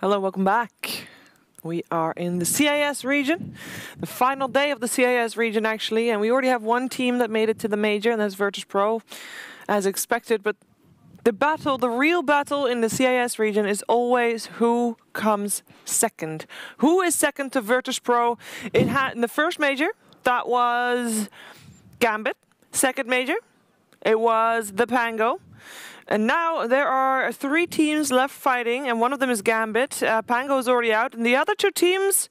Hello, welcome back. We are in the CIS region, the final day of the CIS region actually, and we already have one team that made it to the major, and that's Virtus.pro, as expected. But the battle, the real battle in the CIS region is always who comes second. Who is second to Virtus.pro? It had in the first major, that was Gambit. Second major, it was the Pango. And now there are 3 teams left fighting, and one of them is Gambit. Pango is already out, and the other 2 teams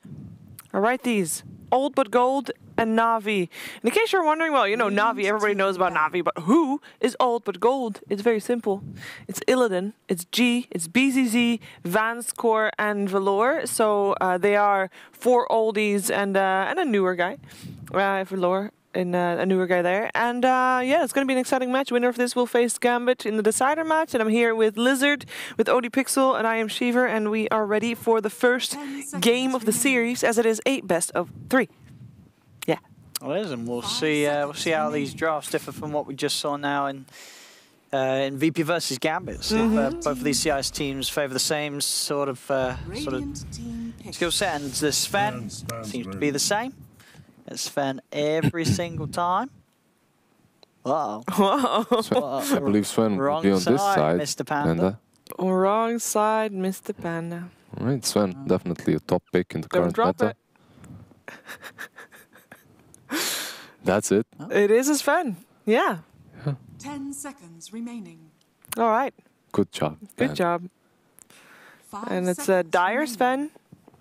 are right these. Old But Gold and Na'Vi. And in case you're wondering, well, you know, Na'Vi, everybody knows about Na'Vi, but who is Old But Gold? It's very simple. It's Illidan, it's G, it's BZZ, Vanscore, and Velour. So they are 4 oldies and a newer guy, Velour. And a newer guy there. And yeah, it's going to be an exciting match. Winner of this will face Gambit in the decider match. And I'm here with Lizard, with Odie Pixel, and I am Shiver. And we are ready for the first game of the series, as it is 8 best of 3. Yeah. Well, it is, and we'll see how these drafts differ from what we just saw now in VP versus Gambit. Both of these CIS teams favour the same sort of skill set, and the Sven seems to be the same. It's Sven every single time. Uh-oh. I believe Sven will be on this side, Mr. Panda. Wrong side, Mr. Panda. All right, Sven, definitely a top pick in the current meta. That's it. It is a Sven. Yeah. 10 seconds remaining. All right. Good job. Good job. And it's a Dire Sven.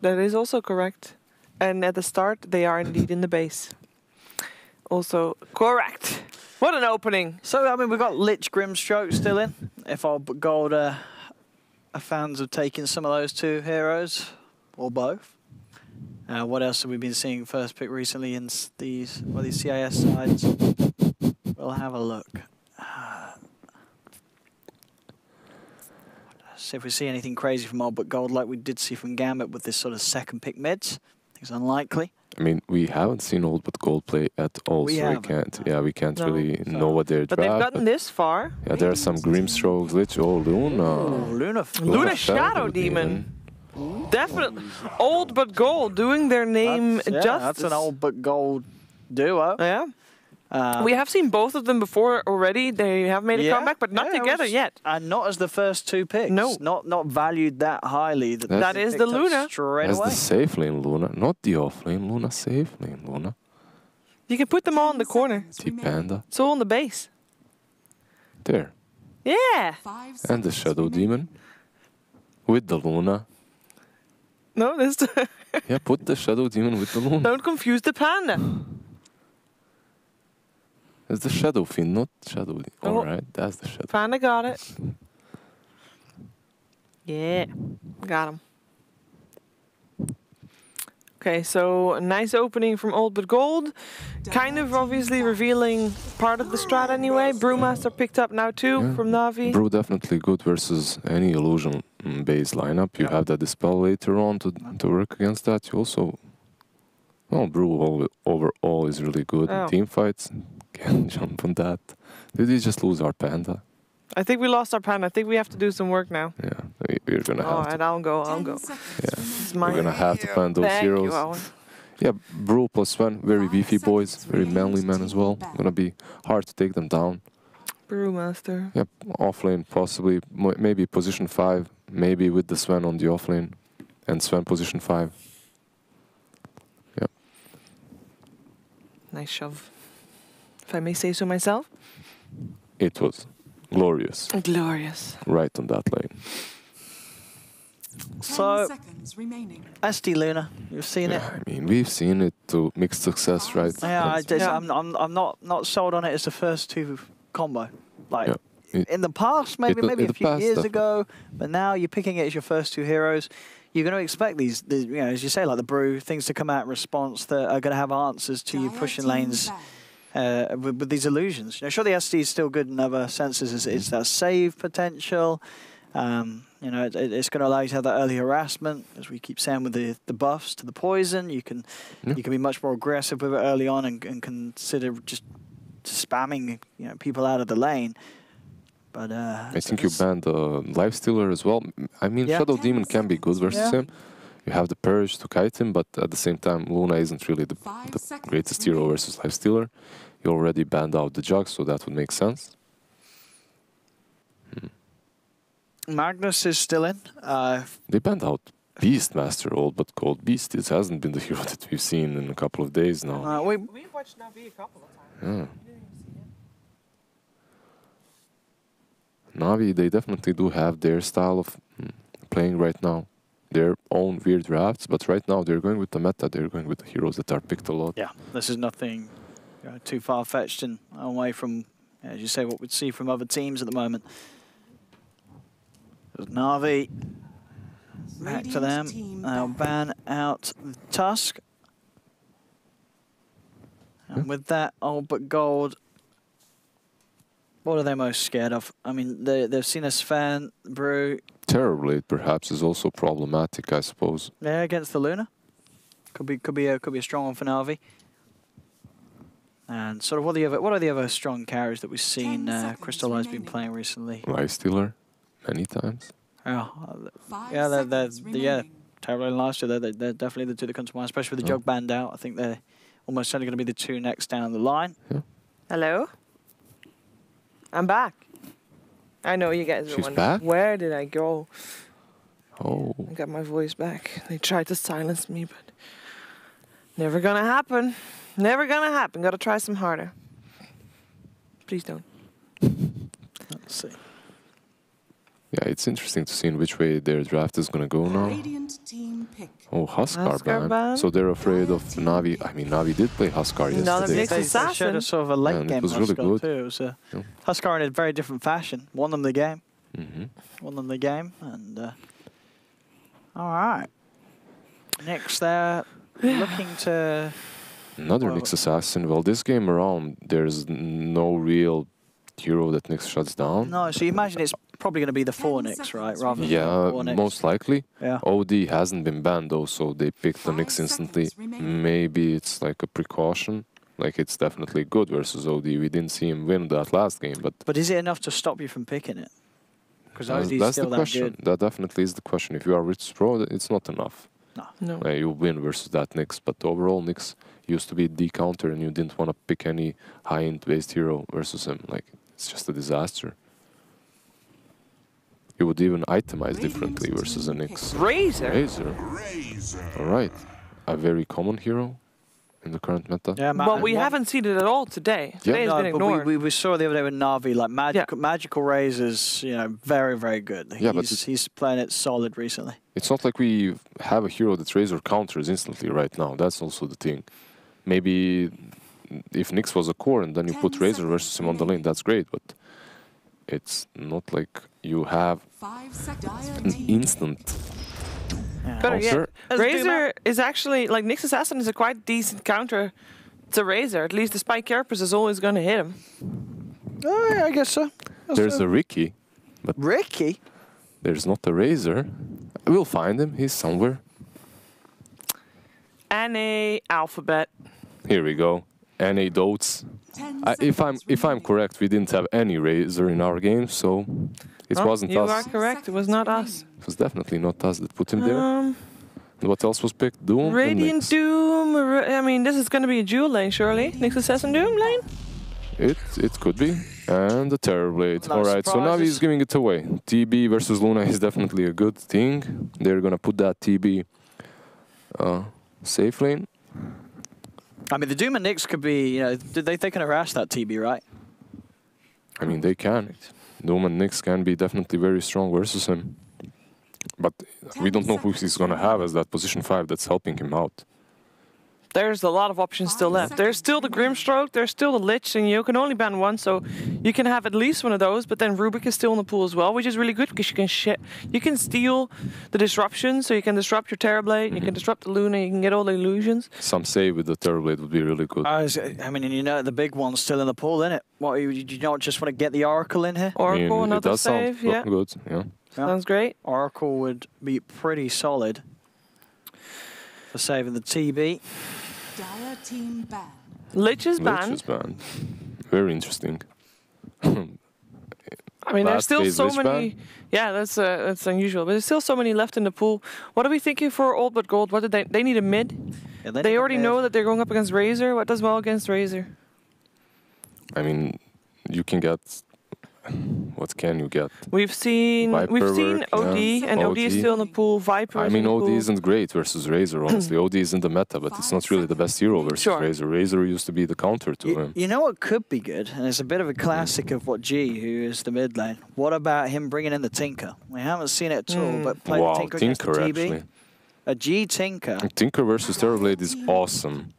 That is also correct. And at the start, they are indeed in the base. Also correct. What an opening. So, I mean, we've got Lich Grimstroke still in. If Old But Gold are fans of taking some of those 2 heroes, or both. What else have we been seeing first pick recently in these CIS sides? We'll have a look. See if we see anything crazy from Old But Gold like we did see from Gambit with this sort of second pick mids. It's unlikely. I mean, we haven't seen Old But Gold play at all, we can't really know what they're But they've gotten this far. Yeah, there are some Grimstrokes, Lich, Luna. Luna Shadow Demon. Definitely. Old But Gold doing their name justice. That's an Old But Gold duo. Yeah. We have seen both of them before already. They have made a comeback, but not together yet. And not as the first 2 picks. No. Not valued that highly. That is the Luna. That's the safe lane Luna, not the off lane Luna, safe lane Luna. You can put them all in the corner. T-Panda. It's all in the base. There. Yeah. And the Shadow Demon. With the Luna. No, this. Yeah, put the Shadow Demon with the Luna. Don't confuse the Panda. It's the Shadow Fiend, not Shadow Demon. Oh. Alright, that's the Shadow. Panda got it. Yeah. Got him. Okay, so a nice opening from Old But Gold. Kind of obviously revealing part of the strat anyway. Brewmaster picked up now too from Na'Vi. Brew definitely good versus any illusion based lineup. You have that Dispel later on to work against that. You also, well, Brew overall is really good in team fights. Can't jump on that. Did we just lose our Panda? I think we lost our Panda. I think we have to do some work now. Yeah, we're gonna have to. Alright, I'll go. Yeah, we're gonna have to plan those heroes. Yeah, Brew plus Sven, very beefy boys, very manly men as well. Gonna be hard to take them down. Brewmaster. Yep, offlane possibly, maybe position 5, maybe with the Sven on the offlane, and Sven position 5. Yep. Nice shove, if I may say so myself. It was glorious. Glorious. Right on that lane. So, SD Luna, you've seen it. I mean, we've seen it to mixed success, right? Yeah, I'm not sold on it as the first 2 combo. Like in the past, maybe a few years ago, but now you're picking it as your first 2 heroes. You're going to expect these, you know, as you say, like the Brew, things to come out in response that are going to have answers to you pushing lanes with these illusions. You know, sure, the SD is still good in other senses. It's that save potential. You know, it's going to allow you to have that early harassment, as we keep saying with the buffs to the poison. You can be much more aggressive with it early on and consider just spamming people out of the lane. But I think you banned Lifestealer as well. I mean, Shadow Demon can be good versus him. You have the Purge to kite him, but at the same time, Luna isn't really the greatest hero versus Lifestealer. You already banned out the Jug, so that would make sense. Magnus is still in. They banned out Beastmaster, old but cold Beast. It hasn't been the hero that we've seen in a couple of days now. We've watched Navi a couple of times. Navi, they definitely do have their style of playing right now. Their own weird drafts, but right now they're going with the meta. They're going with the heroes that are picked a lot. Yeah, this is nothing too far-fetched and away from, as you say, what we'd see from other teams at the moment. Navi, back to them. They'll ban out Tusk. And with that old but gold, what are they most scared of? I mean, they've seen a Sven, Brew. Terrorblade perhaps is also problematic, I suppose. Yeah, against the Luna. Could be a strong one for Navi. And sort of what are the other strong carries that we've seen Crystallize been playing recently? Lifestealer, many times. Yeah, Terrorblade and last year, they're definitely the two that come to mind, especially with the Jug banned out. I think they're almost certainly going to be the two next down the line. Yeah. Hello? I'm back. I know you guys are She's wondering, back? where did I go? Oh. I got my voice back. They tried to silence me, but never gonna happen. Never gonna happen. Gotta try some harder. Please don't. Let's see. Yeah, it's interesting to see in which way their draft is gonna go now. Oh, Huskar ban. So they're afraid of Navi. I mean, Navi did play Huskar yesterday. They showed us sort of a late game it was really good. Too. It was Huskar in a very different fashion. Won them the game. Mm-hmm. Won them the game. And all right. Next, they're looking to... Another Nyx Assassin. Well, this game around, there's no real hero that Nyx shuts down. No, so you imagine it's probably going to be the 4 Nyx, right? Rather than yeah, 4 Nyx. most likely. Yeah. OD hasn't been banned though, so they picked the Nyx instantly. Maybe it's like a precaution. Like, it's definitely good versus OD. We didn't see him win that last game, but... But is it enough to stop you from picking it? Because OD's that's still the question. that good. That definitely is the question. If you are Virtus Pro, it's not enough. No. You win versus that Nyx, but overall Nyx used to be D counter and you didn't want to pick any high-end based hero versus him. Like, it's just a disaster. You would even itemize differently versus a Nyx. Razor? Alright. A very common hero in the current meta. Yeah, well, we haven't seen it at all today. Today has been ignored. But we saw the other day with Navi, like magical Razors, very, very good. Yeah, he's playing it solid recently. It's not like we have a hero that Razor counters instantly right now. That's also the thing. Maybe if Nyx was a core and then you put Razor versus him on the lane, that's great, but it's not like you have an instant Better yet, Razor is actually, like, Nyx Assassin is a quite decent counter to Razor. At least the Spike Carapace is always going to hit him. Oh, yeah, I guess so. There's a Ricky. But Ricky? There's not a Razor. We'll find him. He's somewhere. NA Alphabet. Here we go. NA Dotes. If I'm correct, we didn't have any Razor in our game, so it wasn't us. You are correct. It was not us. It was definitely not us that put him there. What else was picked? Doom? Radiant Doom. I mean, this is going to be a dual lane, surely. Nyx Assassin Doom lane? It could be. And the Terrorblade. Alright, so Navi is giving it away. TB versus Luna is definitely a good thing. They're going to put that TB safe lane. I mean, the Doom and Nyx could be, they can harass that TB, right? I mean, they can. Doom and Nyx can be definitely very strong versus him. But we don't know who he's going to have as that position 5 that's helping him out. There's a lot of options still left. There's still the Grimstroke, there's still the Lich, and you can only ban one, so you can have at least one of those, but then Rubik is still in the pool as well, which is really good because you can steal the disruption, so you can disrupt your Terrorblade, you can disrupt the Luna, you can get all the illusions. Some save with the Terrorblade would be really good. I mean, the big one's still in the pool, isn't it? What, you don't just want to get the Oracle in here? Oracle, another save, yeah. Good, yeah. Sounds great. Oracle would be pretty solid for saving the TB. Dire team ban. Lich is banned. Lich is banned. Very interesting. I mean, there's still so many. Yeah, that's unusual. But there's still so many left in the pool. What are we thinking for Old But Gold? What did they need a mid? Yeah, they already know that they're going up against Razor. What does well against Razor? I mean, you can get. What can you get? We've seen OD, and OD is still in the pool. Viper. I mean, OD isn't great versus Razor. Honestly, OD is in the meta, but it's not really the best hero versus Razor. Razor used to be the counter to him. You know what could be good, and it's a bit of a classic of what G, who is the mid lane. What about him bringing in the Tinker? We haven't seen it at all, but playing Tinker against the TB. Actually. A G Tinker. Tinker versus Terrorblade is awesome.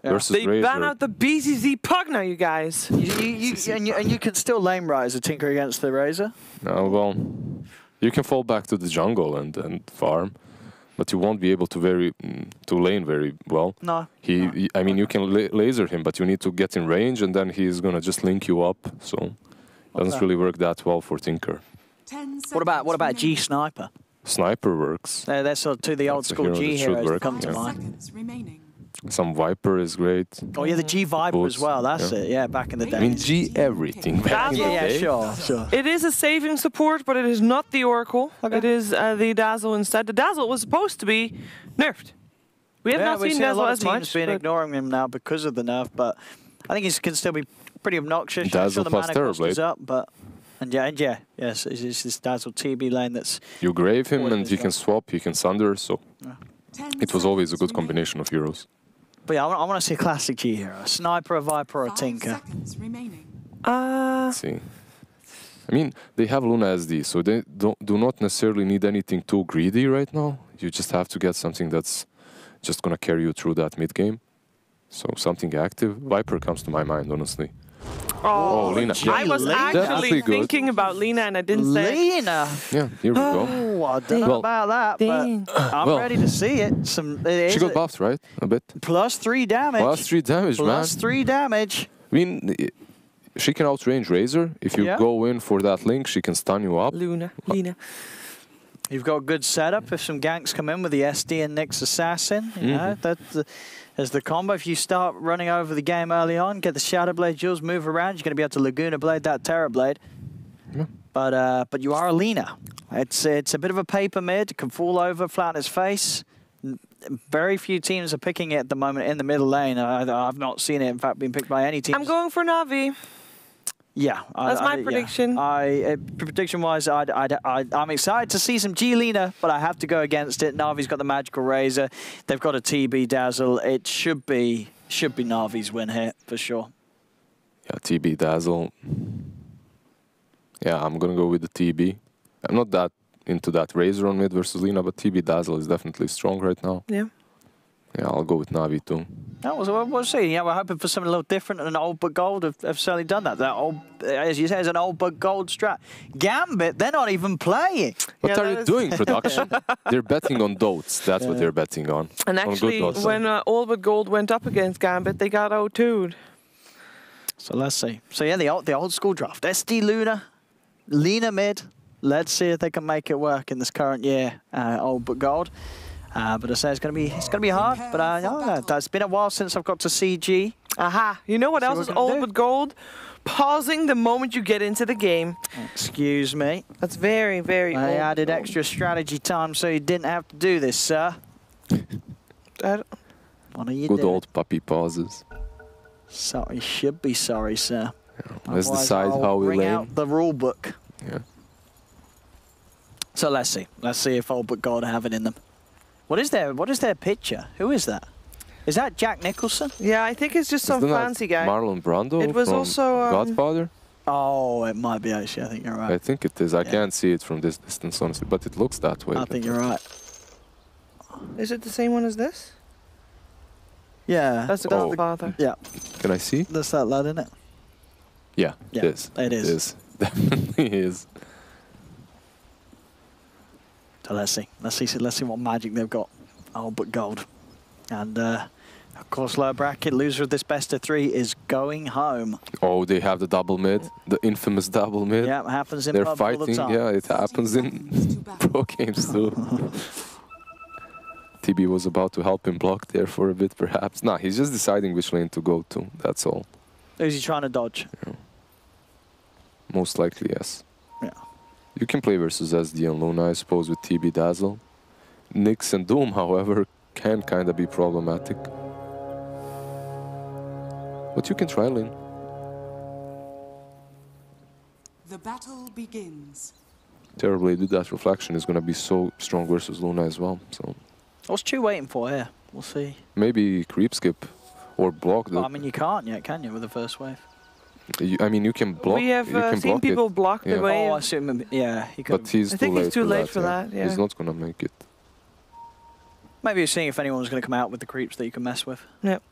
They Razor. ban out the BZZ Pug now, you guys. And you can still lane rise a Tinker against the Razor. No, well, you can fall back to the jungle and farm, but you won't be able to lane very well. No. I mean, you can laser him, but you need to get in range, and then he's gonna just link you up. So it doesn't really work that well for Tinker. What about G Sniper? Sniper works. That's sort of the old school G heroes that come to mind. Some Viper is great. Oh yeah, the G Viper as well. That's it. Yeah, back in the day. I mean, G everything. Sure. It is a saving support, but it is not the Oracle. Okay. It is the Dazzle instead. The Dazzle was supposed to be nerfed. We have not seen Dazzle as much. Been ignoring him now because of the nerf, but I think he can still be pretty obnoxious. Dazzle plus Terrorblade. Up, but yes, it's this Dazzle TB lane that's. You grave him and he can swap. He can sunder. So it was always a good combination of heroes. But yeah, I want to see a classic G hero. A Sniper, a Viper, or a Tinker. Let's see. I mean, they have Luna SD, so they do not necessarily need anything too greedy right now. You just have to get something that's just going to carry you through that mid-game. So something active. Viper comes to my mind, honestly. Oh, Lina. Yeah. I was actually thinking about Lina and I didn't say Lina. Yeah, here we go. Oh, I don't know about that, but I'm ready to see it. She got buffed, right? A bit. +3 damage. +3 damage, man. +3 damage. I mean, she can outrange Razor. If you go in for that link, she can stun you up. Lina. You've got a good setup if some ganks come in with the SD and Nyx Assassin. You know, that's as the combo. If you start running over the game early on, get the Shadow Blade Jewels, move around, you're going to be able to Laguna Blade that Terror Blade. Yeah. But you are a Lina. It's a bit of a paper mid. It can fall over, flat on its face. Very few teams are picking it at the moment in the middle lane. I've not seen it, in fact, being picked by any team. I'm going for Na'Vi. Yeah, that's my prediction. Prediction-wise, I'm excited to see some G-Lina, but I have to go against it. Na'Vi's got the Magical Razor. They've got a TB Dazzle. It should be Na'Vi's win here for sure. Yeah, TB Dazzle. Yeah, I'm gonna go with the TB. I'm not that into that Razor on mid versus Lina, but TB Dazzle is definitely strong right now. Yeah. Yeah, I'll go with Na'Vi too. That was what we'll see. Yeah, we're hoping for something a little different, and Old But Gold have certainly done that. That old, as you say, is an Old But Gold strat. Gambit, they're not even playing. What are you doing, production? They're betting on Dotes. That's what they're betting on. And actually, when Old But Gold went up against Gambit, they got O2'd. So let's see. So yeah, the old school draft. SD Lina mid. Let's see if they can make it work in this current year. Old But Gold. But I say it's gonna be hard. But it's been a while since I've got to CG. Aha! You know what else is Old But Gold? Pausing the moment you get into the game. Excuse me. That's very, very. I added extra strategy time so you didn't have to do this, sir. What are you doing? Good old puppy pauses. Sorry, should be sorry, sir. Yeah, let's decide how we lane. Bring out the rule book. Yeah. So let's see. Let's see if Old But Gold have it in them. What is their picture? Who is that? Is that Jack Nicholson? Yeah, I think it's just some fancy guy. Marlon Brando. It was from also Godfather. Oh, it might be actually. I think you're right. I think it is. I can't see it from this distance, honestly, but it looks that way. I think you're right. Is it the same one as this? Yeah. That's the Godfather. Yeah. Can I see? That's that lad, isn't it? Yeah, it is. It is. It is. Definitely is. So let's see what magic they've got. Old But Gold. And of course, lower bracket loser of this best of 3 is going home. Oh, they have the double mid, the infamous double mid. Yeah, it happens in They're pub fighting. all the time. Yeah, it happens in pro games too. TB was about to help him block there for a bit, perhaps. Nah, he's just deciding which lane to go to. That's all. Who's he trying to dodge? Yeah. Most likely, yes. You can play versus SD and Luna, I suppose, with TB Dazzle. Nyx and Doom, however, can kind of be problematic. But you can try Lane. The battle begins. Terribly, that reflection is going to be so strong versus Luna as well. So, what's Chu waiting for here? We'll see. Maybe creep skip or block. Well, I mean, you can't yet, can you, with the first wave? I mean, you can block. We have seen people block the wave. Oh, I assume, yeah. He but he's I think he's too late for that. Yeah. He's not going to make it. Maybe you're seeing if anyone was going to come out with the creeps that you can mess with. Yep.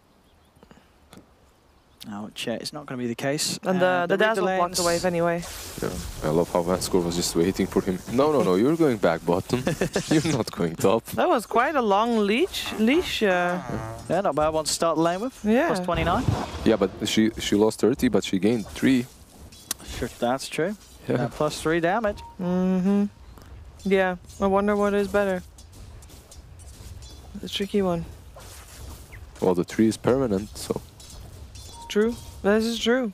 No, it's not going to be the case. And the Dazzle blocked the wave anyway. Yeah. I love how Vanscore was just waiting for him. No, you're going back bottom. You're not going top. That was quite a long leash. Yeah, not bad one to start the lane with. Yeah. Plus 29. Yeah, but she lost 30, but she gained 3. Sure, that's true. Yeah. Plus 3 damage. Mm-hmm. Yeah, I wonder what is better. The tricky one. Well, the 3 is permanent, so... True. This is true.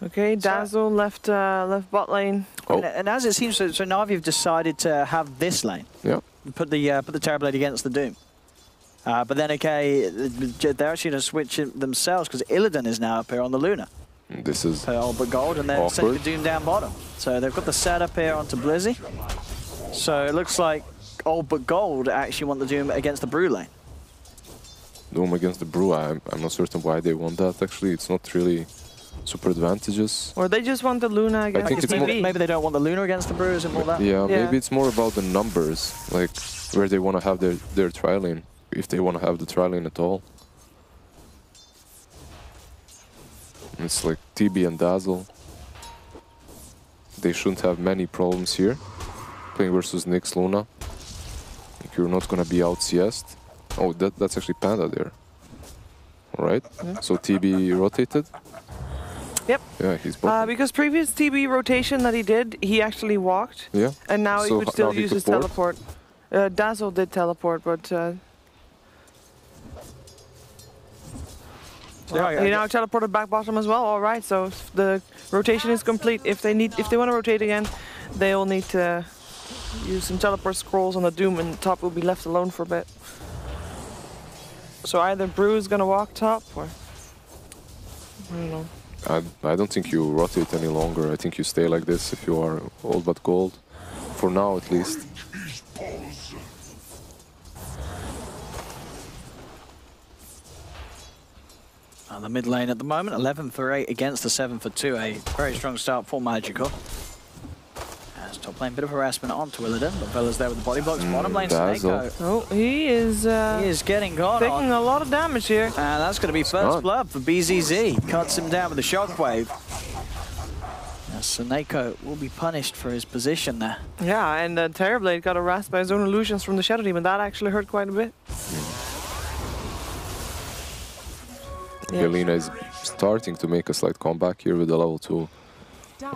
Okay, Dazzle left bot lane. Oh. And as it seems, so now you've decided to have this lane. Yeah. Put the Terrorblade against the Doom. But then, okay, they're actually going to switch it themselves because Illidan is now up here on the Luna. This is all but gold, and they're setting the Doom down bottom. So they've got the setup here onto Blizzy. So it looks like all but gold actually want the Doom against the Brew lane. Doom against the Brew, I'm not certain why they want that, actually. It's not really super advantageous. Or they just want the Luna against the maybe they don't want the Luna against the Brew, is it more that? Yeah, maybe it's more about the numbers, like where they want to have their tri-lane, if they want to have the tri-lane at all. It's like TB and Dazzle. They shouldn't have many problems here. Playing versus Nyx Luna. Like you're not going to be out CS'd. Oh, that's actually Panda there. Alright, so TB rotated? Yep. Yeah, he's both. Because previous TB rotation that he did, he actually walked. Yeah. And now he could still use his teleport. Dazzle did teleport, but... he now teleported back bottom as well. All right, so the rotation is complete. If they want to rotate again, they will need to use some teleport scrolls on the Doom, and top will be left alone for a bit. So either Brew is gonna walk top, or I don't know. I don't think you rotate any longer. I think you stay like this if you are all but gold, for now at least. The mid lane at the moment, 11 for 8 against the 7 for 2. A very strong start for Magical. As top lane, bit of harassment onto Illidan, but Vella's there with the body blocks. Bottom lane, Snako. Oh, he is getting gone taking a lot of damage here. And that's going to be first blood for BZZ. Cuts him down with the shockwave. Snako will be punished for his position there. Yeah, and Terrorblade got harassed by his own illusions from the Shadow Demon. That actually hurt quite a bit. Galena is starting to make a slight comeback here with the level 2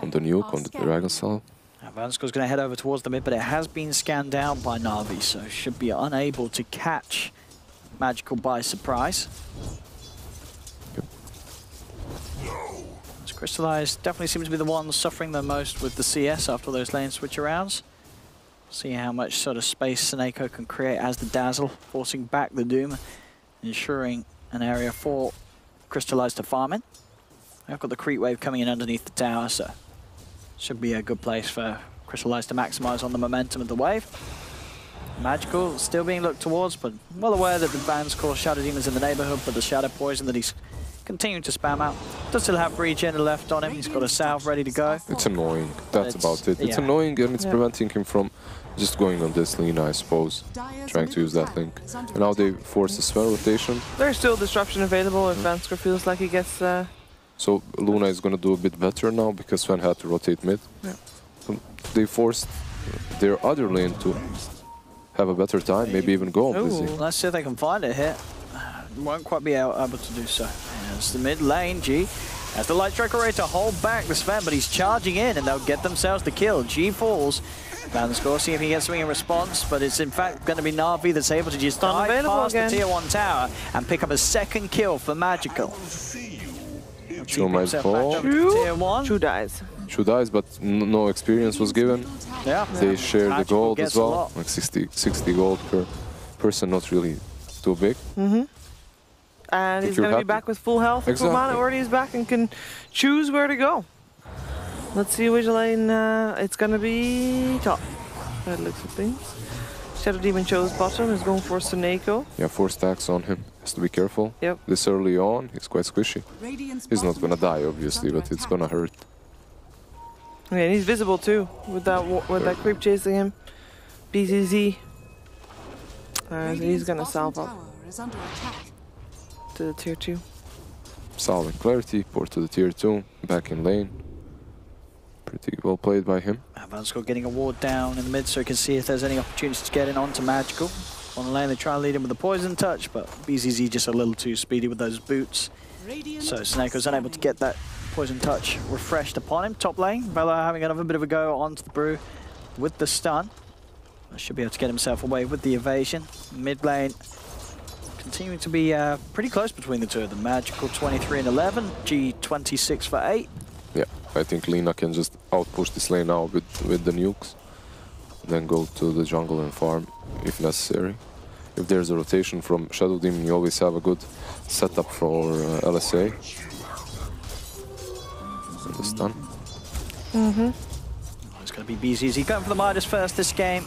on the nuke, on the Dragon Cell. Vanscore's going to head over towards the mid, but it has been scanned out by Na'Vi, so should be unable to catch Magical by surprise. Yep. Crystallized definitely seems to be the one suffering the most with the CS after those lane switch arounds. See how much sort of space Snako can create as the Dazzle, forcing back the Doom, ensuring an area for Crystallized to farm in. I've got the creep wave coming in underneath the tower, so should be a good place for Crystallized to maximize on the momentum of the wave. Magical still being looked towards, but well aware that the Vanscore Shadow Demon's in the neighborhood, but the Shadow Poison that he's continuing to spam out. Does still have Regen left on him, he's got a salve ready to go. It's annoying, that's about it. It's annoying, and it's preventing him from just going on this Lina, I suppose, trying to use that link. And now they force the spell rotation. There's still disruption available if Vanscore feels like he gets... So Luna is going to do a bit better now because Sven had to rotate mid. Yeah. They forced their other lane to have a better time, maybe even go on Blizzy. Let's see if they can find it here. Won't quite be able to do so. It's the mid lane, G. As the Light Striker ready to hold back the Sven, but he's charging in and they'll get themselves the kill. G falls. Vanscore, see if he gets something in response, but it's in fact going to be Na'Vi that's able to just dive past the Tier 1 tower and pick up a second kill for Magical. Chu might fall. Tier 1. Chu dies. 2 dies, but no experience was given. Yeah. They share the gold as well, like 60 gold per person, not really too big. And he's going to be back with full health. Full mana already is back and can choose where to go. Let's see which lane. It's going to be top. That looks of things. Shadow Demon chose bottom. Is going for Suneko. Yeah, 4 stacks on him. Has to be careful. Yep. This early on, he's quite squishy. He's not going to die, obviously, but it's going to hurt. Yeah, and he's visible too with that creep chasing him. BZZ. So he's going to salve up to the tier 2. Salving clarity, port to the tier 2, back in lane. Pretty well played by him. Vansko getting a ward down in the mid so he can see if there's any opportunities to get in onto Magical. On the lane they try and lead him with a poison touch, but BZZ just a little too speedy with those boots. So Suneko's unable to get that poison touch refreshed upon him. Top lane, Vela having another bit of a go onto the brew with the stun. Should be able to get himself away with the evasion. Mid lane continuing to be pretty close between the two of them. Magical 23 and 11, G 26 for 8. Yeah, I think Lina can just outpush this lane now with the nukes. Then go to the jungle and farm if necessary. If there's a rotation from Shadow Demon, you always have a good setup for LSA. And the stun. It's going to be BZZ going for the Midas first this game.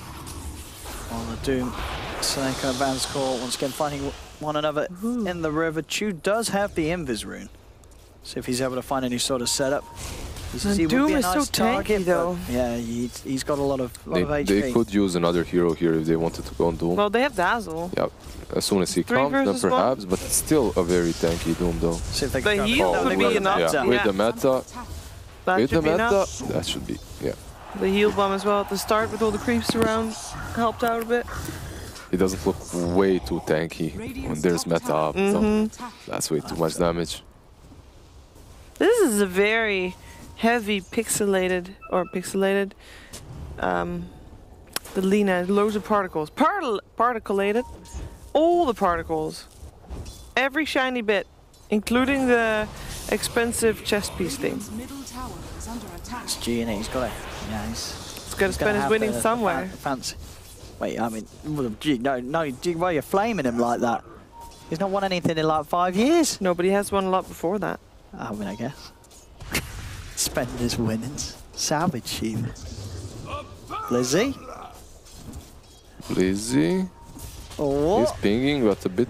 On the Doom, Suneko and Vansko once again fighting one another in the river. Chu does have the Invis rune. See if he's able to find any sort of setup. Doom is so tanky though. Yeah, he's got a lot of HP. They could use another hero here if they wanted to go on Doom. Well, they have Dazzle. Yeah, as soon as he comes, then perhaps, but it's still a very tanky Doom though. See if they the heal would be enough. Yeah, with the meta, that should be, yeah. The heal bomb as well at the start with all the creeps around helped out a bit. It doesn't look way too tanky when there's meta up, so that's way too much damage. This is a very heavy pixelated, the Lina, loads of particles. Particulated, all the particles. Every shiny bit, including the expensive chest piece thing. It's G and he's got it. Yeah, he's got to spend his winnings somewhere. Fancy. Wait, I mean, no, G, why are you flaming him like that? He's not won anything in like 5 years. No, but he has won a lot before that. I mean, I guess. Spending his winnings. Savage even. Lizzie? Oh. He's pinging, but a bit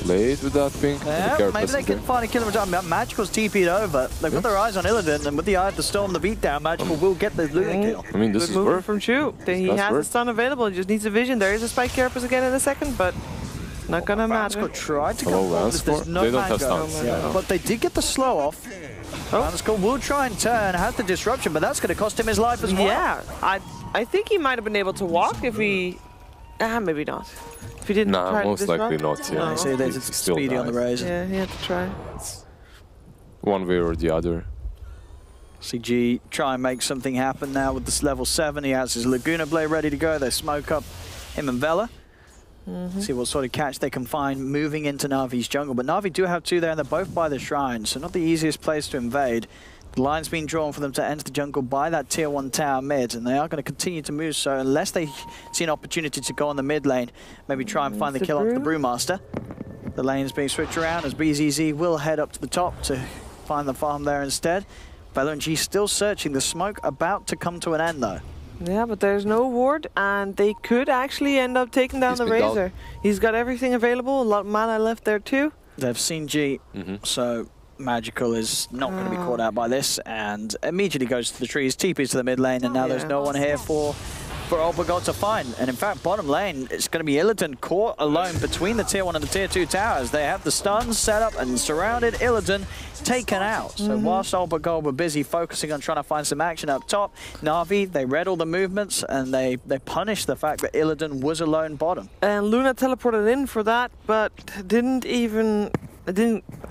late with that ping. Yeah, maybe they can finally kill him. Magical's TP'd over. They've got their eyes on Illidan, and with the Eye of the Storm, the beatdown, Magical will get the Luna kill. I mean, this is work from Chu. He has the stun available, he just needs a vision. There is a Spike Carapace again in a second, but not gonna matter. Vansko tried to come forward. There's no they don't have stuns. But they did get the slow off. Vansko will try and turn, has the disruption, but that's going to cost him his life as well. Yeah, I think he might have been able to walk if he... maybe not. If he didn't try to most likely not. Yeah. So there's a speedy on the Razor. Yeah, he had to try. It's one way or the other. CG try and make something happen now with this level 7. He has his Laguna Blade ready to go. They smoke up him and Vela. See what sort of catch they can find moving into Na'Vi's jungle. But Na'Vi do have 2 there, and they're both by the shrine, so not the easiest place to invade. The line's been drawn for them to enter the jungle by that tier 1 tower mid, and they are going to continue to move so unless they see an opportunity to go on the mid lane, maybe try and find the kill off the Brewmaster. The lane's being switched around as BZZ will head up to the top to find the farm there instead. Vela and G still searching. The smoke about to come to an end though. Yeah, but there's no ward, and they could actually end up taking down the Razor. He's got everything available, a lot of mana left there too. They've seen G, so Magical is not going to be caught out by this, and immediately goes to the trees, TPs to the mid lane, and now there's no one here for Obligod to find. And in fact, bottom lane, it's going to be Illidan caught alone between the tier 1 and the tier 2 towers. They have the stuns set up and surrounded. Illidan taken out. So whilst Obligod were busy focusing on trying to find some action up top, Na'Vi, they read all the movements and they punished the fact that Illidan was alone bottom. And Luna teleported in for that, but I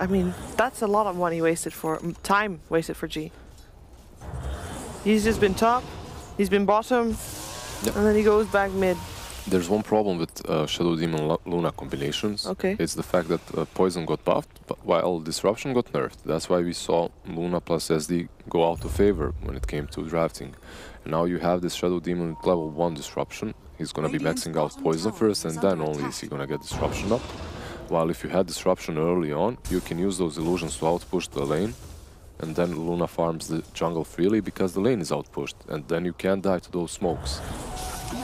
mean, that's a lot of money wasted time wasted for G. He's just been top, he's been bottom, and then he goes back mid. There's one problem with Shadow Demon Luna combinations. Okay. It's the fact that Poison got buffed, while Disruption got nerfed. That's why we saw Luna plus SD go out of favor when it came to drafting. And now you have this Shadow Demon with level 1 Disruption. He's gonna be maxing out Poison first, and then only is he gonna get Disruption up. While if you had Disruption early on, you can use those illusions to outpush the lane, and then Luna farms the jungle freely because the lane is outpushed, and then you can't die to those smokes,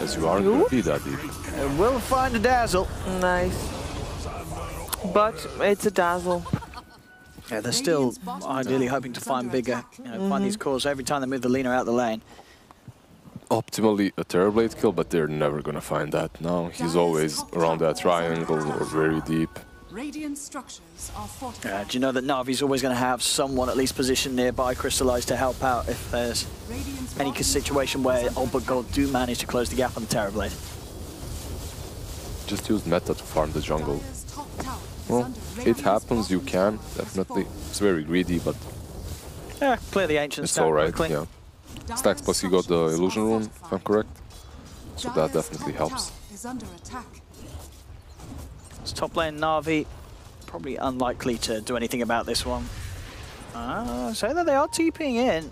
as you aren't going to be that deep. And we'll find a dazzle. Nice. But it's a dazzle. Yeah, they're still ideally hoping to find bigger, find these cores every time they move the Lina out the lane. Optimally a Terrorblade kill, but they're never going to find that now. He's always around that triangle or very deep. Radiant structures are fortified. Do you know that Na'Vi's always going to have someone at least positioned nearby Crystallize to help out if there's any situation where Old But Gold do manage to close the gap on the Terrorblade? Just use meta to farm the jungle. Well, it happens, you can, definitely. It's very greedy, but... Yeah, clear the Ancient it's alright, yeah. Stacks plus he got the Illusion Rune, if I'm correct. So that definitely helps. It's top lane Na'Vi, probably unlikely to do anything about this one. So that they are TPing in.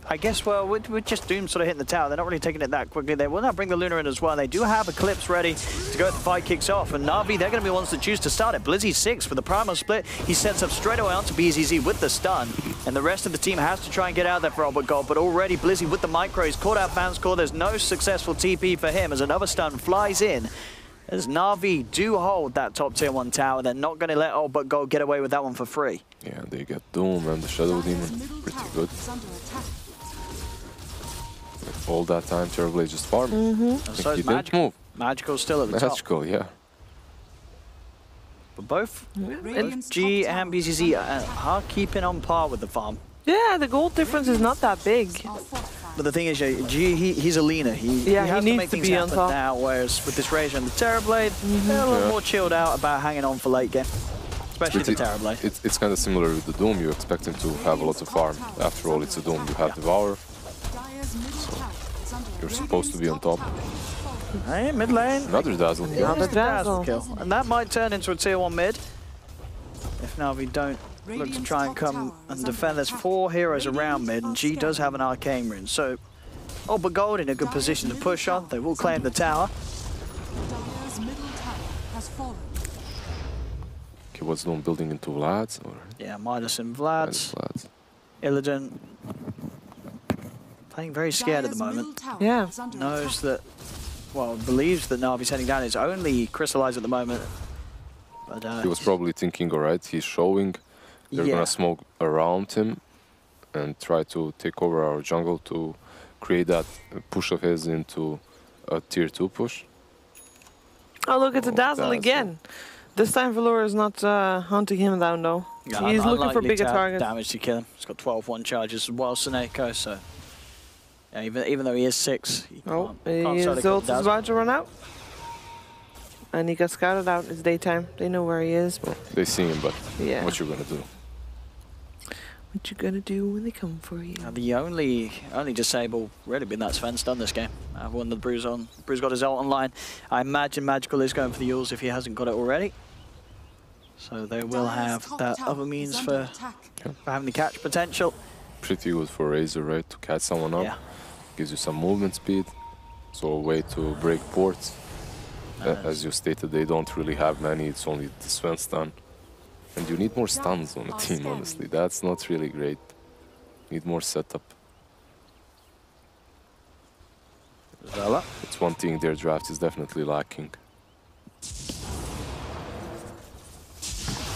I guess, well, we're just Doom sort of hitting the tower. They're not really taking it that quickly. They will now bring the Luna in as well. They do have Eclipse ready to go if the fight kicks off. And Na'Vi, they're going to be the ones that choose to start it. Blizzy 6 with the Primal Split. He sets up straight away onto BZZ with the stun. And the rest of the team has to try and get out there for Albert Gold. But already Blizzy with the micro, he's caught out Bounce Core. There's no successful TP for him as another stun flies in. As Na'Vi do hold that top tier 1 tower, they're not going to let Old But Gold get away with that one for free. Yeah, they get Doom and the Shadow Demon. Pretty good. All that time, Terrorblade just farmed. So he didn't move. Magical's still at the top. Magical, yeah. But both G and BZZ are keeping on par with the farm. Yeah, the gold difference is not that big. But the thing is, G, he's a leaner. He has to make things happen now, whereas with this Razor and the Terrorblade, they're a little more chilled out about hanging on for late game. Especially the Terrorblade. It's kind of similar with the Doom. You expect him to have a lot of farm. After all, it's a Doom. You have Devour. So you're supposed to be on top. Hey, mid lane. Another Dazzle. Another Dazzle kill. And that might turn into a tier 1 mid. If Na'Vi don't look to try and come and defend. There's 4 heroes around mid, and G does have an Arcane Rune. So, Old But Gold in a good position to push on. They will claim the tower. Okay, what's Doom building into Vlad's? Or? Yeah, Midas and Vlad's. Illidan playing very scared at the moment. Yeah. Knows that, well, believes that Na'Vi's heading down. It's only Crystallize at the moment. But, he was probably thinking, alright, he's showing. They're gonna smoke around him and try to take over our jungle to create that push of his into a tier 2 push. Oh, look, it's a Dazzle again. This time Valor is not hunting him down though. Yeah, he's looking for bigger targets. Damage to kill him. He's got 12-1 charges as well, Seneko, so yeah, even though he is 6, he his ult is about to run out. And he got scouted out. It's daytime. They know where he is. Well, they see him, but yeah. What you gonna do? What you gonna do when they come for you? The only disable really been that Sven's done this game. Won the Bruise on. Bruise got his ult online. I imagine Magical is going for the Yules if he hasn't got it already. So they will have that other means for having the catch potential. Pretty good for Razor, right? To catch someone up. Yeah. Gives you some movement speed. So a way to break ports. As you stated, they don't really have many. It's only the Sven stun. And you need more stuns on the team, honestly. That's not really great. Need more setup. Zala. It's one thing their draft is definitely lacking.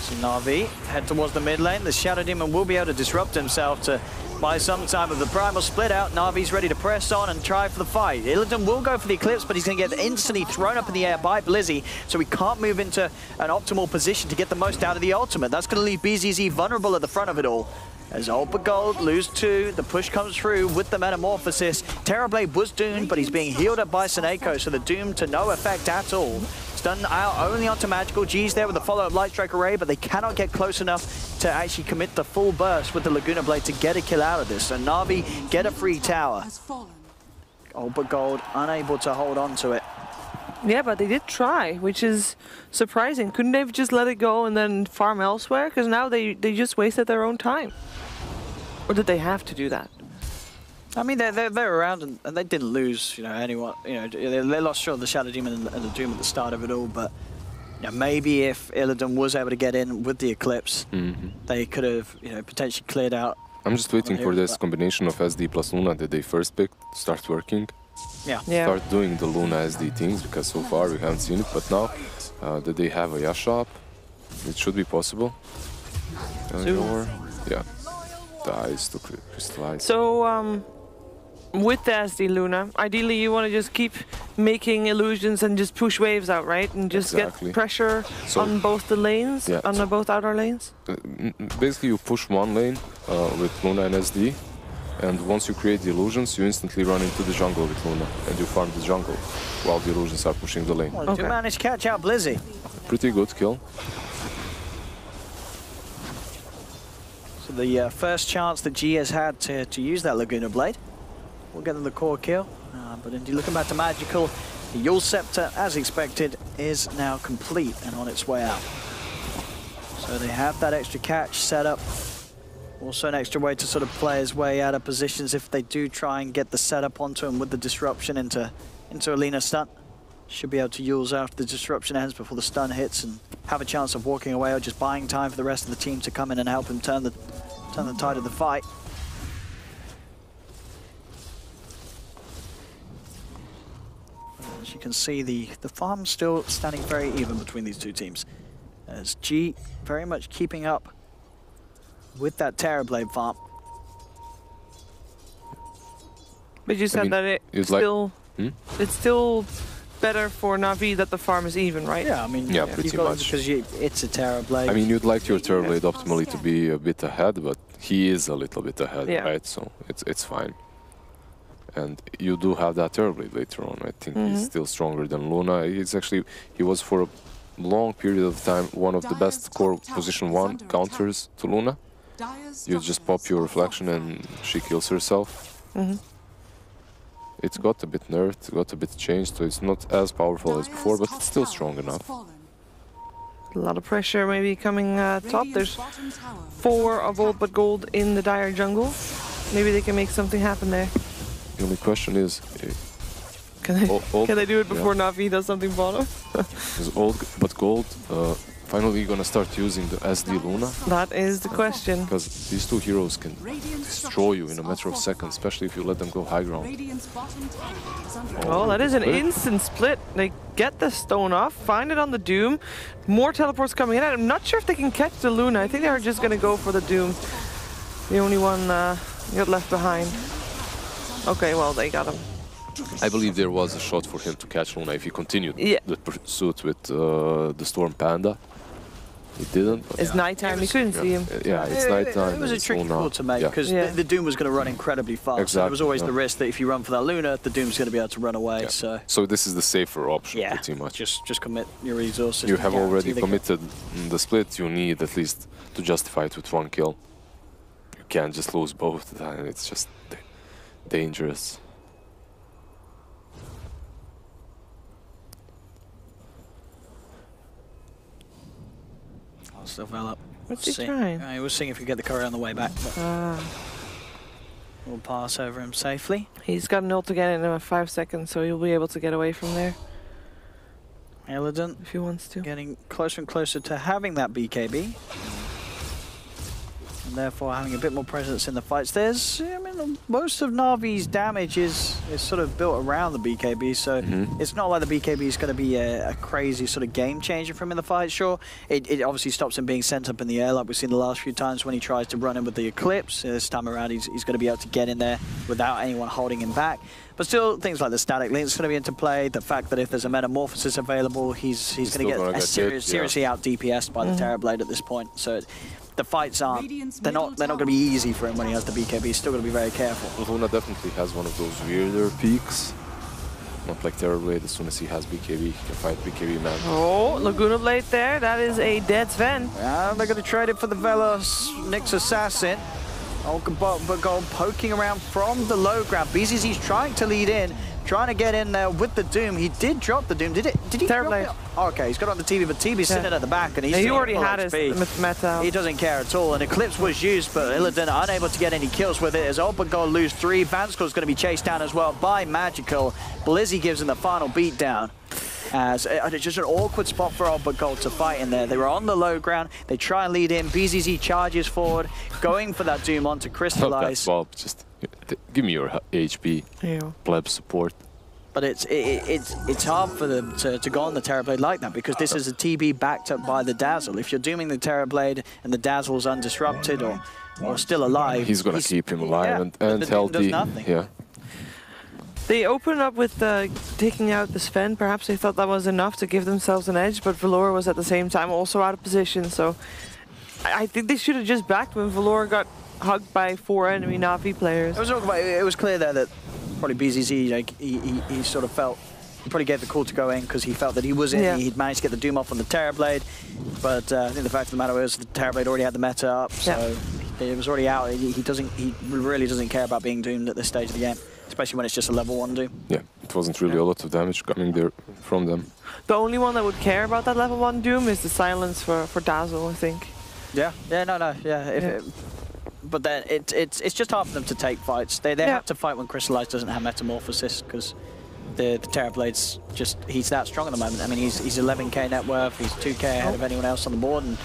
So Na'Vi head towards the mid lane. The Shadow Demon will be able to disrupt himself to buy some time of the Primal Split out. Na'Vi's ready to press on and try for the fight. Illidan will go for the Eclipse, but he's going to get instantly thrown up in the air by Blizzy, so he can't move into an optimal position to get the most out of the ultimate. That's going to leave BZZ vulnerable at the front of it all. As Old But Gold lose 2, the push comes through with the Metamorphosis. Terrorblade was doomed, but he's being healed up by Seneko, so the doom to no effect at all. Stun out only onto Magical. G's there with the follow-up Light Strike Array, but they cannot get close enough to actually commit the full burst with the Laguna Blade to get a kill out of this. So Na'Vi get a free tower. Old But Gold unable to hold on to it. Yeah, but they did try, which is surprising. Couldn't they have just let it go and then farm elsewhere? Because now they just wasted their own time. Or did they have to do that? I mean, they're around and they didn't lose, you know, anyone. You know, they lost short of the Shadow Demon and the Doom at the start of it all. But you know, maybe if Illidan was able to get in with the Eclipse, they could have, you know, potentially cleared out. I'm just waiting for this combination of SD plus Luna that they first picked start working. Yeah. Start doing the Luna SD things, because so far we haven't seen it. But now that they have a Yasha up, it should be possible. Yeah. Dies to crystallize. So, with the SD Luna, ideally you want to just keep making illusions and just push waves out, right? And just get pressure on both the lanes, on both outer lanes? Basically, you push one lane with Luna and SD, and once you create the illusions, you instantly run into the jungle with Luna, and you farm the jungle while the illusions are pushing the lane. Well, you managed to catch out Blizzy. Pretty good kill. So the first chance that G has had to use that Laguna Blade. We'll get them the core kill, but indeed looking back to Magical, the Yule Scepter, as expected, is now complete and on its way out. So they have that extra catch set up. Also an extra way to sort of play his way out of positions if they do try and get the setup onto him with the disruption into Alina stun. Should be able to Yule's after the disruption ends before the stun hits and have a chance of walking away or just buying time for the rest of the team to come in and help him turn the tide of the fight. As you can see, the farm still standing very even between these two teams. As G very much keeping up with that Terrorblade farm. But you said that it's still better for Na'Vi that the farm is even, right? Yeah, I mean, pretty much. Because it's a Terrorblade. I mean, you'd like your Terrorblade optimally to be a bit ahead, but he is a little bit ahead, right? So it's fine. And you do have that Terrorblade later on. I think he's still stronger than Luna. He was for a long period of time one of the best core position 1 counters to Luna. You just pop your reflection and she kills herself. It's got a bit nerfed, got a bit changed, so it's not as powerful as before, but it's still strong enough. A lot of pressure maybe coming top. There's 4 of old but gold in the Dire jungle. Maybe they can make something happen there. The only question is, can they do it before Na'Vi does something bottom? Is old but gold finally gonna start using the SD Luna? That is the question. Because these two heroes can destroy you in a matter of seconds, especially if you let them go high ground. Oh, that is an instant split. They get the stone off, find it on the Doom. More teleports coming in. I'm not sure if they can catch the Luna. I think they are just gonna go for the Doom. The only one got left behind. Okay, well, they got him. I believe there was a shot for him to catch Luna if he continued the pursuit with the Storm Panda. He didn't. It's nighttime, he couldn't see him. Yeah, it's nighttime. It was a tricky call to make because the Doom was going to run incredibly fast. Exactly, so there was always the risk that if you run for that Luna, the Doom's going to be able to run away. So this is the safer option, pretty much. Just commit your resources. You have already committed the split. You need at least to justify it with 1 kill. You can't just lose both, and it's just dangerous. I'll still develop. What's he trying? He was seeing if he could get the courier on the way back. But we'll pass over him safely. He's got an ult again in 5 seconds, so he'll be able to get away from there. Illidan, if he wants to, getting closer and closer to having that BKB. And therefore having a bit more presence in the fights. I mean, most of Na'Vi's damage is sort of built around the BKB, so it's not like the BKB is going to be a crazy sort of game changer for him in the fight. Sure, it obviously stops him being sent up in the air like we've seen the last few times when he tries to run in with the Eclipse. This time around, he's going to be able to get in there without anyone holding him back. But still, things like the static link's going to be into play. The fact that if there's a Metamorphosis available, he's going to get seriously out DPS'd by the Terrorblade at this point. So the fights they're not going to be easy for him when he has the BKB. He's still going to be very careful. Luna definitely has one of those weirder peaks. Not like Terrorblade, as soon as he has BKB, he can fight BKB man. Oh, Laguna Blade there, that is a dead Sven. Yeah, they're going to trade it for the Velos Nyx Assassin. Gold poking around from the low ground. BZZ's trying to lead in, trying to get in there with the Doom. He did drop the Doom. Did he drop it? Oh, okay, he's got it on the TV, but TB's sitting at the back, and he already had his meta. He doesn't care at all, and Eclipse was used, but Illidan unable to get any kills with it as Oldbutgold lose 3. Vanscore's going to be chased down as well by Magical. Blizzy gives him the final beatdown. As it's just an awkward spot for Oldbutgold to fight in there. They were on the low ground. They try and lead in. BZZ charges forward, going for that Doom onto Crystallize. Well, just give me your HP, pleb support. But it's hard for them to go on the Terrorblade like that, because this is a TB backed up by the Dazzle. If you're dooming the Terrorblade and the Dazzle's undisrupted or still alive, he's going to keep him alive and healthy. Yeah. They opened up with taking out the Sven. Perhaps they thought that was enough to give themselves an edge, but Valor was at the same time also out of position. So I think they should have just backed when Valor got hugged by 4 enemy Na'Vi players. It was clear there that probably BZZ, like, he sort of felt, he probably gave the call to go in because he felt that he was in, he'd managed to get the Doom off on the Terrorblade, but I think the fact of the matter was the Terrorblade already had the meta up, so it was already out. He really doesn't care about being doomed at this stage of the game, especially when it's just a level 1 Doom. Yeah, it wasn't really a lot of damage coming there from them. The only one that would care about that level 1 Doom is the silence for Dazzle, I think. But then it's just hard for them to take fights. They have to fight when Crystallize doesn't have Metamorphosis, because the Terrorblade's just, he's that strong at the moment. I mean, he's 11k net worth, he's 2k ahead of anyone else on the board, and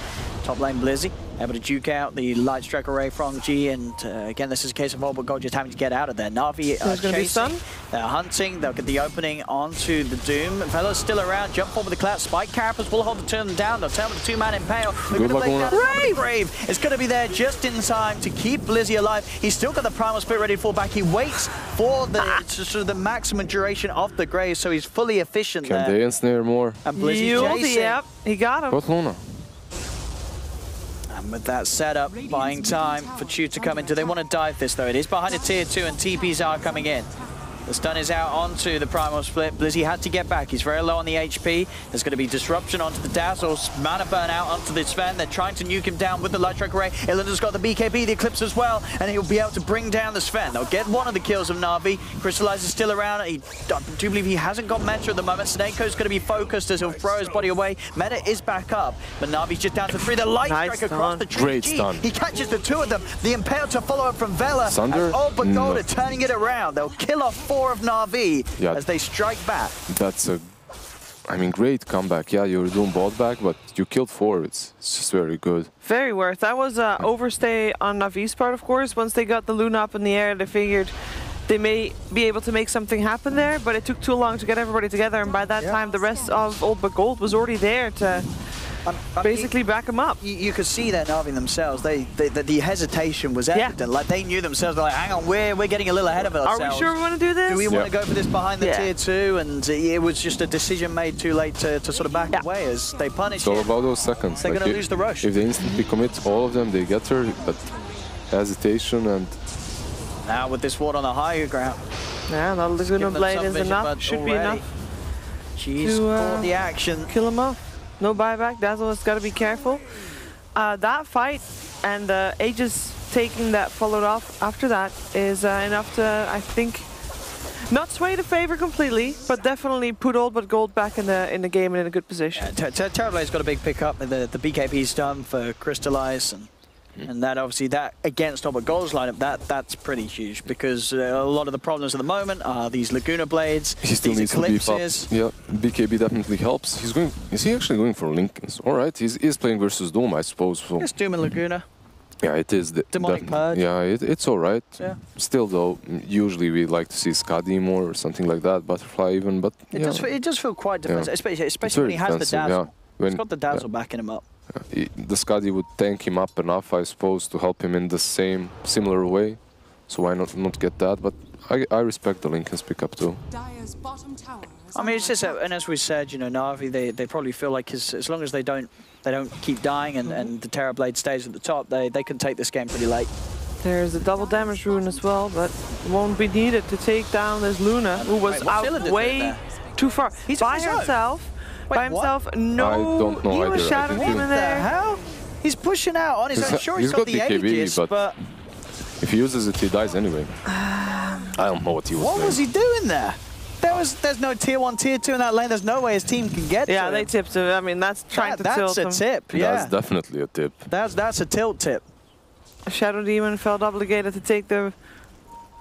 top lane Blizzy able to juke out the Light Strike Array from G, and again, this is a case of Oldbutgold just having to get out of there. Na'Vi are chasing, they're hunting, they'll get the opening onto the Doom. Vela's still around, jump forward with the Clout, Spike Carapace will hold the turn down, they'll turn with the 2-man Impale. They're going to lay down Brave! It's going to be there just in time to keep Blizzy alive. He's still got the Primal Spirit ready to fall back. He waits for the sort of the maximum duration of the Graves, so he's fully efficient there. Can they ensnare more? And Blizzy's chasing. Yep, he got him. Got Luna. And with that setup, buying time for Chu to come in. Do they want to dive this, though? It is behind a tier 2, and TPs are coming in. The stun is out onto the Primal Split. Blizzy had to get back. He's very low on the HP. There's going to be disruption onto the Dazzles. Mana burn out onto the Sven. They're trying to nuke him down with the Light Strike Array. Illidan's got the BKB, the Eclipse as well, and he'll be able to bring down the Sven. They'll get one of the kills of Na'Vi. Crystallize is still around. I do believe he hasn't got Meta at the moment. Snakeo's going to be focused as he'll throw his body away. Meta is back up, but Na'Vi's just down to 3. The Light Strike across the tree. Great stun. He catches the 2 of them. The Impale to follow up from Vela. Sunder? Oldbutgold are turning it around. They'll kill off 4 of Na'Vi. As they strike back. That's a, I mean, great comeback. Yeah, you're doing both back, but you killed 4. It's just very good. Very worth. That was overstay on Na'Vi's part, of course. Once they got the Luna up in the air, they figured they may be able to make something happen there, but it took too long to get everybody together, and by that time, the rest of Oldbutgold was already there to basically back him up. You could see that Na'Vi themselves, the hesitation was evident. Like, they knew themselves, they're like, hang on, we're getting a little ahead of ourselves. Are we sure we want to do this? Do we want to go for this behind the tier 2? And it was just a decision made too late to sort of back away as they punish It's all about those seconds. They're going to lose the rush. If they instantly commit all of them, they get her, but hesitation and... Now with this ward on the higher ground. Yeah, the Laguna Blade is enough, should be enough. She's caught the action. Kill him off. No buyback, Dazzle has got to be careful. That fight and Aegis taking that followed off after that is enough to, I think, not sway the favor completely, but definitely put Oldbutgold back in the game and in a good position. Terrorblade's got a big pickup. The BKB's done for Crystallize, and that obviously, that against Oldbutgold's lineup, that's pretty huge, because a lot of the problems at the moment are these Laguna Blades, he still needs Eclipses. To beef up. Yeah, BKB definitely helps. He's going. Is he actually going for Linken's? All right, he's playing versus Doom, I suppose. So. It's Doom and Laguna. Yeah, it is. Demonic Purge. Yeah, it's all right. Yeah. Still, though, usually we like to see Skadi more or something like that, Butterfly even, but it does feel quite defensive, especially when he has the Dazzle. He's got the Dazzle backing him up. The Skadi would tank him up enough, I suppose, to help him in the similar way. So why not get that? But I respect the Linken's pickup too. I mean, it's just, and as we said, you know, Na'Vi, they probably feel like as long as they don't keep dying and the Terrorblade stays at the top, they can take this game pretty late. There's a double damage rune as well, but won't be needed to take down this Luna, who was out way too far. He's by himself. By himself, no. I don't know he was Shadow Demon in there. How? He's pushing out on his own. Sure, he's got the Aegis, but if he uses it, he dies anyway. I don't know what he was doing. What was he doing there? There's no tier 1, tier 2 in that lane. There's no way his team can get to Yeah, him. they tipped it. I mean, that's trying to tilt him. That's a tip, yeah. That's definitely a tip. That's a tilt tip. Shadow Demon felt obligated to take the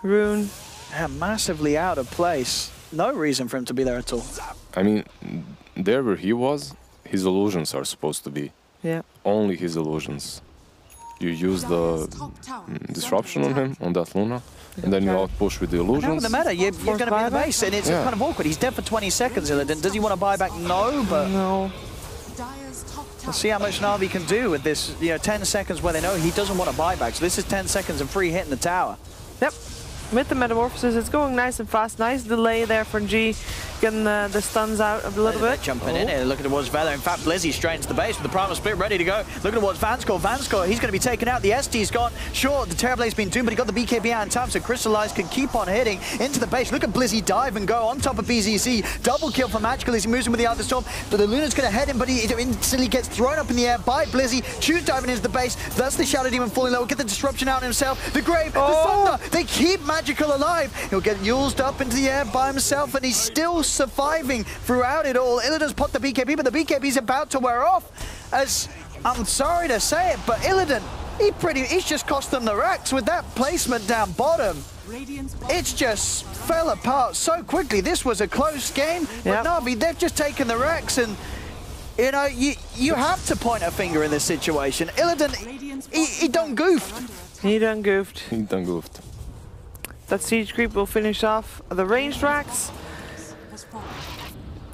rune. Yeah, massively out of place. No reason for him to be there at all. I mean, there where he was, his illusions are supposed to be. Yeah. Only his illusions. You use the disruption on him, on that Luna, and then you outpush with the illusions. No, the meta, you're going to be in the base, and it's kind of awkward. He's dead for 20 seconds, Illidan. Does he want to buy back? No, but... No. We'll see how much Na'Vi can do with this, 10 seconds where they know he doesn't want to buy back. So this is 10 seconds of free hit in the tower. Yep. With the Metamorphosis, it's going nice and fast. Nice delay there from G, getting the stuns out a little bit. Jumping in here, looking towards Vela. In fact, Blizzy straight into the base with the Primal Split ready to go. Looking towards Vanscore. Vanscore, he's going to be taken out. The ST's gone. Sure, the Terrorblade's been doomed, but he got the BKB out in time, so Crystallize can keep on hitting into the base. Look at Blizzy dive and go on top of BZC. Double kill for Magical as he moves in with the Eye of the Storm. But the Luna's going to head him, but he instantly gets thrown up in the air by Blizzy. Choose diving into the base. That's the Shadow Demon falling low. Get the disruption out himself. The Grave, the Thunder. They keep Magical alive. He'll get used up into the air by himself, and he's still surviving throughout it all. Illidan's popped the BKB, but the BKB's about to wear off. As I'm sorry to say it, but Illidan, he's just cost them the racks with that placement down bottom. It's just fell apart so quickly. This was a close game, but Na'Vi, they've just taken the racks, and you have to point a finger in this situation. Illidan, he done goofed. He done goofed. He done goofed. That siege creep will finish off the ranged racks.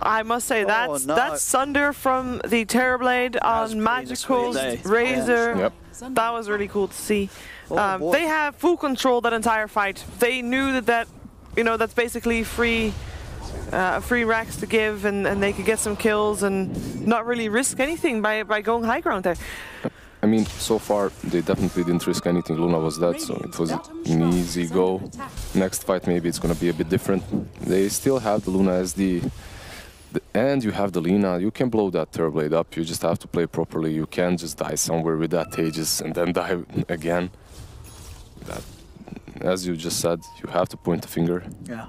I must say, that's Sunder from the Terrorblade on Magical's Razor. Yep. That was really cool to see. They have full control that entire fight. They knew that that's basically free racks to give, and they could get some kills and not really risk anything by going high ground there. I mean, so far, they definitely didn't risk anything. Luna was dead, so it was an easy go. Next fight, maybe it's going to be a bit different. They still have the Luna as and you have the Lina. You can blow that Terrorblade up. You just have to play properly. You can't just die somewhere with that Aegis and then die again. As you just said, you have to point the finger. Yeah.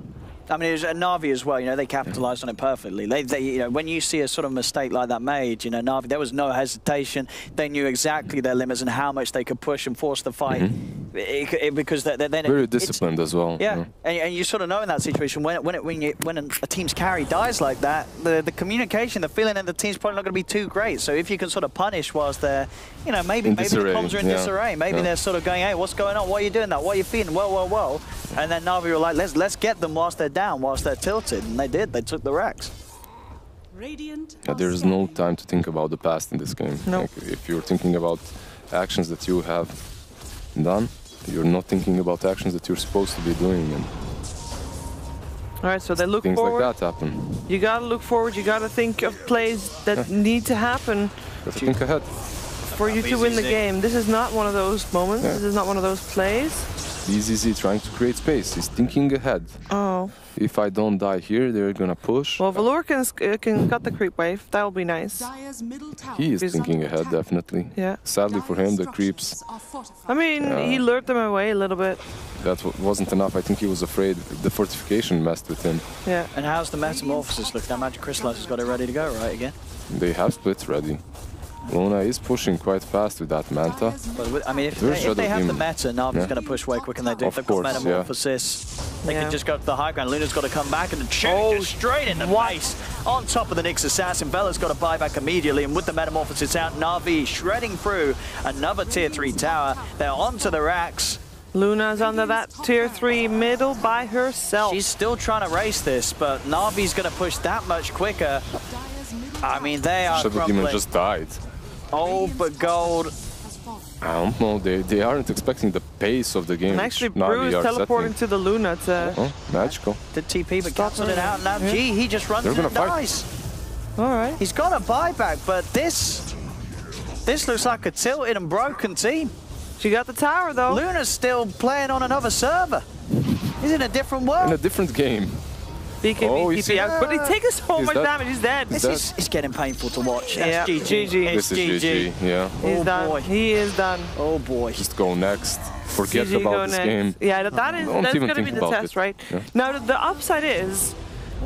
I mean, it was Na'Vi as well, they capitalized on it perfectly. They when you see a sort of mistake like that made, Na'Vi, there was no hesitation. They knew exactly their limits and how much they could push and force the fight. Because then very disciplined as well. Yeah, and you sort of know in that situation when a team's carry dies like that, the communication, the feeling in the team's probably not going to be too great. So if you can sort of punish whilst they're, maybe the comms are in disarray, maybe they're sort of going, hey, what's going on? Why are you doing that? What are you feeling? Whoa. And then Na'Vi were like, let's get them whilst they're down, whilst they're tilted, and they did. They took the racks. Yeah, there's no time to think about the past in this game. No. Like, if you're thinking about actions that you have done, you're not thinking about actions that you're supposed to be doing. And all right, so they look things forward. Like that happen. You gotta look forward. You gotta think of plays that need to happen. Gotta think ahead. For you to win the game. This is not one of those moments. This is not one of those plays. BZZ trying to create space. He's thinking ahead. Oh. If I don't die here, they're gonna push. Well, Valor can cut the creep wave. That will be nice. He is thinking ahead, definitely. Yeah. Sadly for him, the creeps. I mean, he lured them away a little bit. That wasn't enough. I think he was afraid the fortification messed with him. Yeah. And how's the Metamorphosis look? That Magic Crystallize has got it ready to go, right, again? They have splits ready. Luna is pushing quite fast with that Manta. But, I mean, if they have the meta, Na'Vi's going to push way quicker than they do. If they've got Metamorphosis, they can just go to the high ground. Luna's got to come back and shoot straight in the face. On top of the Nyx Assassin, Vela's got to buy back immediately, and with the Metamorphosis out, Na'Vi shredding through another tier 3 tower. They're onto the racks. Luna's under that tier 3 middle by herself. She's still trying to race this, but Na'Vi's going to push that much quicker. I mean, they are Shadow Demon just died. Oh, but Gold. I don't know, they aren't expecting the pace of the game. And actually, Brew is teleporting to the Luna to... Magical. Did TP, but cancelled it out. Now, G, he just runs and dies. All right. He's got a buyback, but this looks like a tilted and broken team. She got the tower, though. Luna's still playing on another server. He's in a different world. In a different game. BKB, TP out. But he takes so much damage, he's dead. It's getting painful to watch. Yeah, GG. This is GG, yeah. He's done. Boy. He is done. Oh boy. Just go next. Forget GG about this game. Yeah, that's going to be the test, right? Yeah. Now, the upside is,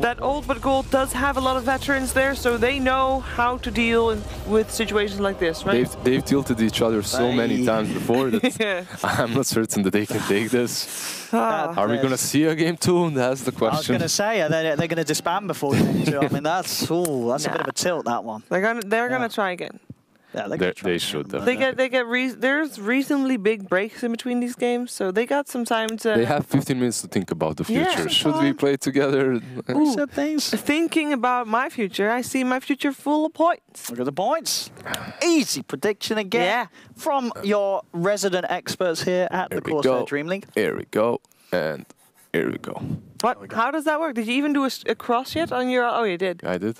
that Old But Gold does have a lot of veterans there, so they know how to deal with situations like this, right? They've tilted each other so many times before that I'm not certain that they can take this. Are we going to see a game 2? That's the question. I was going to say, are they going to disband before game 2? I mean, that's a bit of a tilt, that one. They're gonna try again. Yeah, they should. There's reasonably big breaks in between these games, so they got some time to. They have 15 minutes to think about the future. Yeah, should we play together? Thinking about my future, I see my future full of points. Look at the points. Easy prediction again from your resident experts here at the CORSAIR DreamLeague. Here we go, and here we go. What? How does that work? Did you even do a cross yet on your? Oh, you did. I did.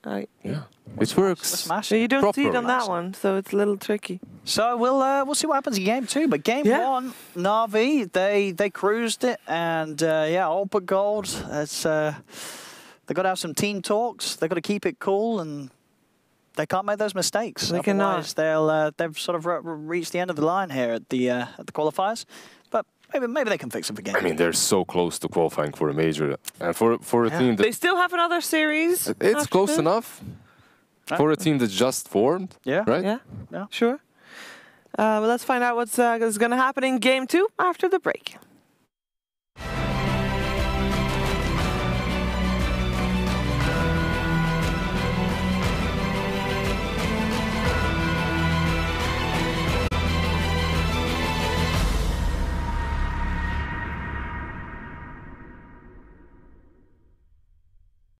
Right. Yeah, it works. So you don't see it on that one, so it's a little tricky. So we'll see what happens in game 2. But game 1, Na'Vi, they cruised it, and Old But Gold. It's they've got to have some team talks. They've got to keep it cool, and they can't make those mistakes. They cannot. They've sort of reached the end of the line here at the qualifiers. But maybe they can fix it for game. I mean, they're so close to qualifying for a major, and for a team that they still have another series. It's close enough for a team that's just formed. Yeah. Right. Yeah. Sure. Well, let's find out what's going to happen in game 2 after the break.